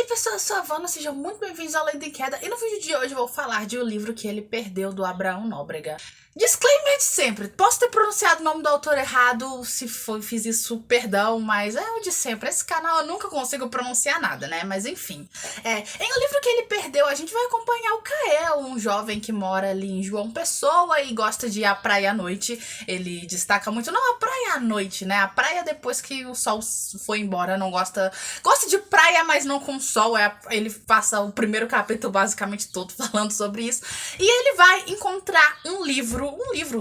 pessoal, eu sou a Vanna, sejam muito bem-vindos ao Lendo em Queda. E no vídeo de hoje eu vou falar de O Livro que Ele Perdeu, do Abraão Nóbrega. Disclaimer de sempre, posso ter pronunciado o nome do autor errado, se fiz isso, perdão, mas é o de sempre. Esse canal eu nunca consigo pronunciar nada, né? Mas enfim. Em O Livro que Ele Perdeu, a gente vai acompanhar o Kael, um jovem que mora ali em João Pessoa e gosta de ir à praia à noite. Ele destaca muito, não a praia à noite, né? A praia depois que o sol foi embora, não gosta... Gosta de praia, mas não com sol. Ele passa o primeiro capítulo basicamente todo falando sobre isso. E ele vai encontrar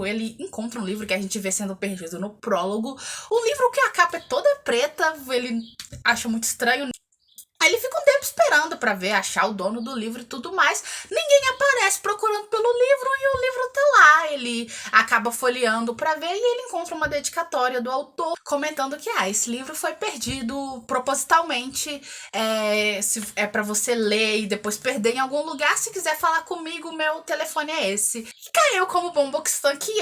ele encontra um livro que a gente vê sendo perdido no prólogo. Um livro que a capa é toda preta, ele acha muito estranho. Aí ele fica um tempo esperando pra achar o dono do livro e tudo mais. Ninguém aparece procurando pelo livro e o livro tá lá. Ele acaba folheando pra ver e ele encontra uma dedicatória do autor comentando que esse livro foi perdido propositalmente. É pra você ler e depois perder em algum lugar. Se quiser falar comigo, meu telefone é esse. E Kael, como bom boxista que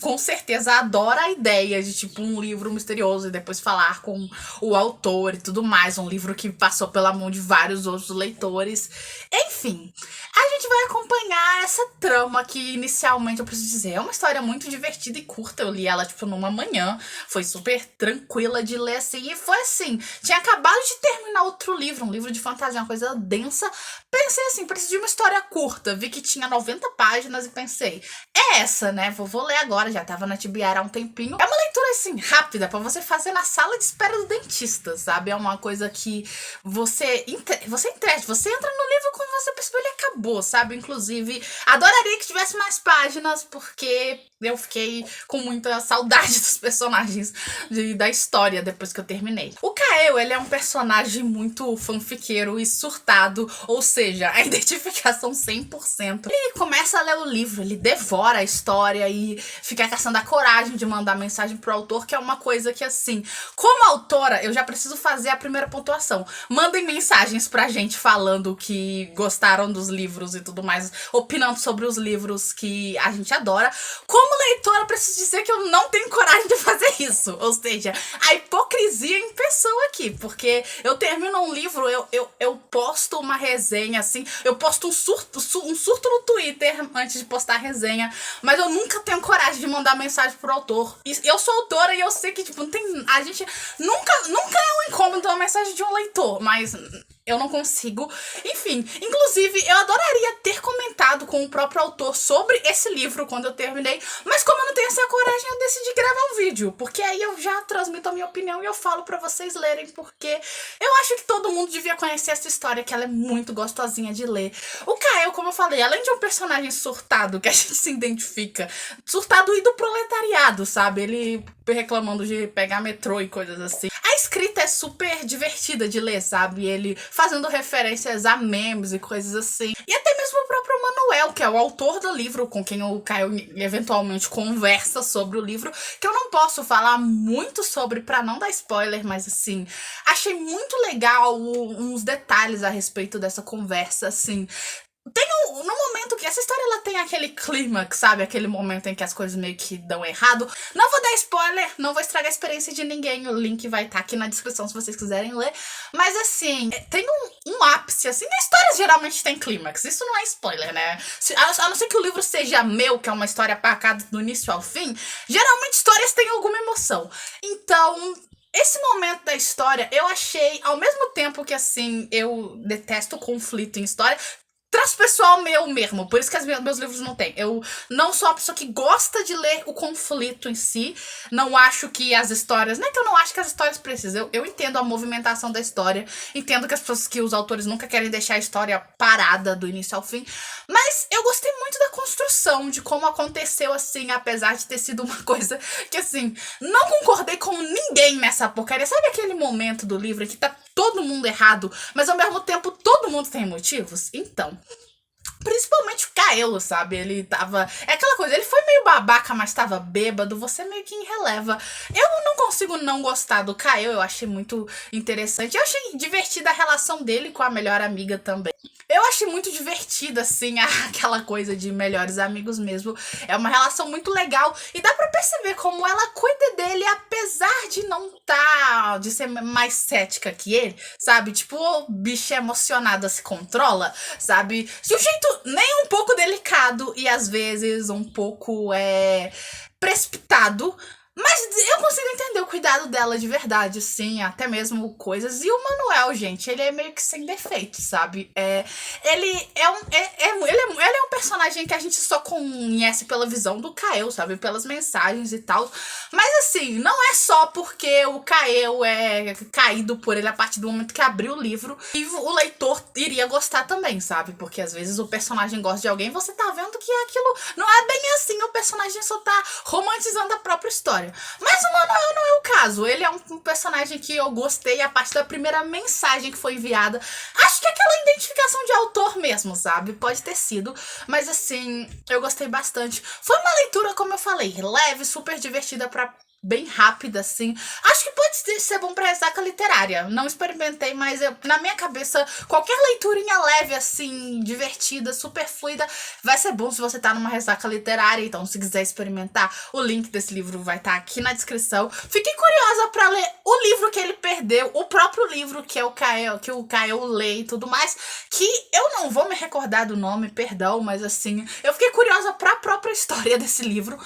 com certeza adora a ideia de tipo um livro misterioso e depois falar com o autor e tudo mais. Um livro que passou pela mão de vários outros leitores. Enfim, a gente vai acompanhar essa trama que inicialmente, eu preciso dizer, é uma história muito divertida e curta. Eu li ela tipo numa manhã, foi super tranquila de ler assim, e foi assim, tinha acabado de terminar outro livro, um livro de fantasia, uma coisa densa. Pensei assim, preciso de uma história curta, vi que tinha 90 páginas e pensei, é essa, né, vou ler agora, já tava na TBR há um tempinho. É uma leitura assim, rápida, pra você fazer na sala de espera do dentista, sabe? É uma coisa que você entra no livro quando você percebeu ele acabou, sabe? Inclusive, adoraria que tivesse mais páginas, porque eu fiquei com muita saudade dos personagens da história depois que eu terminei. O Kael, ele é um personagem muito fanfiqueiro e surtado, ou seja, a identificação 100%. Ele começa a ler o livro, ele devora a história e fica caçando a coragem de mandar mensagem pro autor, que é uma coisa que, assim, como autora, eu já preciso fazer a primeira pontuação. Mandem mensagens pra gente falando que gostaram dos livros e tudo mais, opinando sobre os livros que a gente adora. Como leitora, preciso dizer que eu não tenho coragem de fazer isso. Ou seja, a hipocrisia em pessoa aqui, porque eu termino um livro, eu posto uma resenha, assim, eu posto um surto no Twitter antes de postar a resenha, mas eu nunca tenho coragem de mandar mensagem pro autor. E eu sou autora e eu sei que, tipo, a gente nunca é um incômodo uma mensagem de um leitor, mas eu não consigo. Enfim, inclusive, eu adoraria ter comentado com o próprio autor sobre esse livro quando eu terminei, mas como eu não tenho essa coragem, eu decidi gravar um vídeo, porque aí eu já transmito a minha opinião e eu falo pra vocês lerem, porque eu acho que todo mundo devia conhecer essa história, que ela é muito gostosinha de ler. O Kael, como eu falei, além de um personagem surtado, que a gente se identifica, surtado e do proletariado, sabe? Ele reclamando de pegar metrô e coisas assim. A escrita é super divertida de ler, sabe? Ele fazendo referências a memes e coisas assim. E até mesmo o próprio Manuel, que é o autor do livro, com quem o Kael eventualmente conversa sobre o livro, que eu não posso falar muito sobre pra não dar spoiler, mas assim, achei muito legal uns detalhes a respeito dessa conversa, assim. No momento que essa história ela tem aquele clímax, sabe? Aquele momento em que as coisas meio que dão errado. Não vou dar spoiler, não vou estragar a experiência de ninguém. O link vai estar aqui na descrição se vocês quiserem ler. Mas assim, tem um ápice, assim. A história geralmente tem clímax. Isso não é spoiler, né? A não ser que o livro seja meu, que é uma história pacada do início ao fim. Geralmente histórias têm alguma emoção. Então, esse momento da história, eu achei, ao mesmo tempo que, assim, eu detesto conflito em história, traz pessoal meu mesmo, por isso que meus livros não tem. Eu não sou uma pessoa que gosta de ler o conflito em si, não acho que as histórias, não é que eu não acho que as histórias precisam, eu entendo a movimentação da história, entendo que os autores nunca querem deixar a história parada do início ao fim, mas eu gostei muito da construção, de como aconteceu assim, apesar de ter sido uma coisa que assim, não concordei com ninguém nessa porcaria. Sabe aquele momento do livro que tá todo mundo errado, mas ao mesmo tempo todo mundo tem motivos? Então, principalmente o Kael, sabe? Ele tava... É aquela coisa, ele foi meio babaca, mas tava bêbado, você meio que releva. Eu não consigo não gostar do Kael, eu achei muito interessante. Eu achei divertida a relação dele com a melhor amiga também. Eu achei muito divertida, assim, aquela coisa de melhores amigos mesmo. É uma relação muito legal. E dá pra perceber como ela cuida dele, apesar de não de ser mais cética que ele, sabe? Tipo, o bicho emocionada se controla, sabe? De um jeito nem um pouco delicado e às vezes um pouco precipitado. Mas eu consigo entender o cuidado dela de verdade, sim, até mesmo coisas. E o Manuel, gente, ele é meio que sem defeito, sabe? Ele é um personagem que a gente só conhece pela visão do Kael, sabe? Pelas mensagens e tal. Mas assim, não é só porque o Kael é caído por ele a partir do momento que abriu o livro e o leitor iria gostar também, sabe? Porque às vezes o personagem gosta de alguém, você tá vendo que aquilo não é bem assim, o personagem só tá romantizando a própria história. Mas o Manuel não é o caso. Ele é um personagem que eu gostei a partir da primeira mensagem que foi enviada. Acho que é aquela identificação de autor mesmo, sabe? Pode ter sido. Mas assim, eu gostei bastante. Foi uma leitura, como eu falei, leve, super divertida bem rápida, assim. Acho que pode ser bom pra ressaca literária. Não experimentei, mas na minha cabeça, qualquer leiturinha leve, assim, divertida, super fluida, vai ser bom se você tá numa ressaca literária. Então, se quiser experimentar, o link desse livro vai estar aqui na descrição. Fiquei curiosa pra ler o livro que ele perdeu, o próprio livro que o Kael lê e tudo mais, que eu não vou me recordar do nome, perdão, mas assim, eu fiquei curiosa pra própria história desse livro.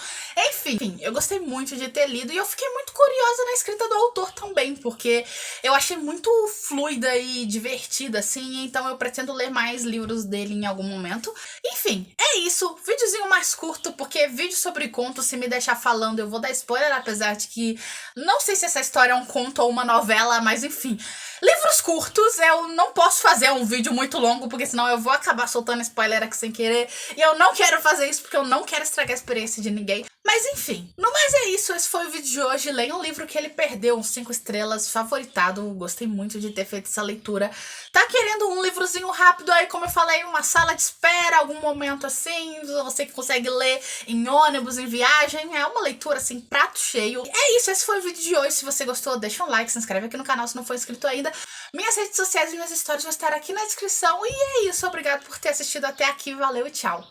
Enfim, eu gostei muito de ter lido e eu fiquei muito curiosa na escrita do autor também, porque eu achei muito fluida e divertida, assim, então eu pretendo ler mais livros dele em algum momento. Enfim, é isso, videozinho mais curto, porque vídeo sobre conto, se me deixar falando eu vou dar spoiler, apesar de que não sei se essa história é um conto ou uma novela, mas enfim. Livros curtos, eu não posso fazer um vídeo muito longo, porque senão eu vou acabar soltando spoiler aqui sem querer, e eu não quero fazer isso porque eu não quero estragar a experiência de ninguém. Mas enfim, no mais é isso, esse foi o vídeo de hoje. Leiam um livro que ele perdeu, uns 5 estrelas, favoritado, gostei muito de ter feito essa leitura. Tá querendo um livrozinho rápido aí, como eu falei, uma sala de espera, algum momento assim, você que consegue ler em ônibus, em viagem, é uma leitura assim, prato cheio. É isso, esse foi o vídeo de hoje, se você gostou deixa um like, se inscreve aqui no canal se não for inscrito ainda. Minhas redes sociais e minhas histórias vão estar aqui na descrição, e é isso, obrigado por ter assistido até aqui, valeu e tchau!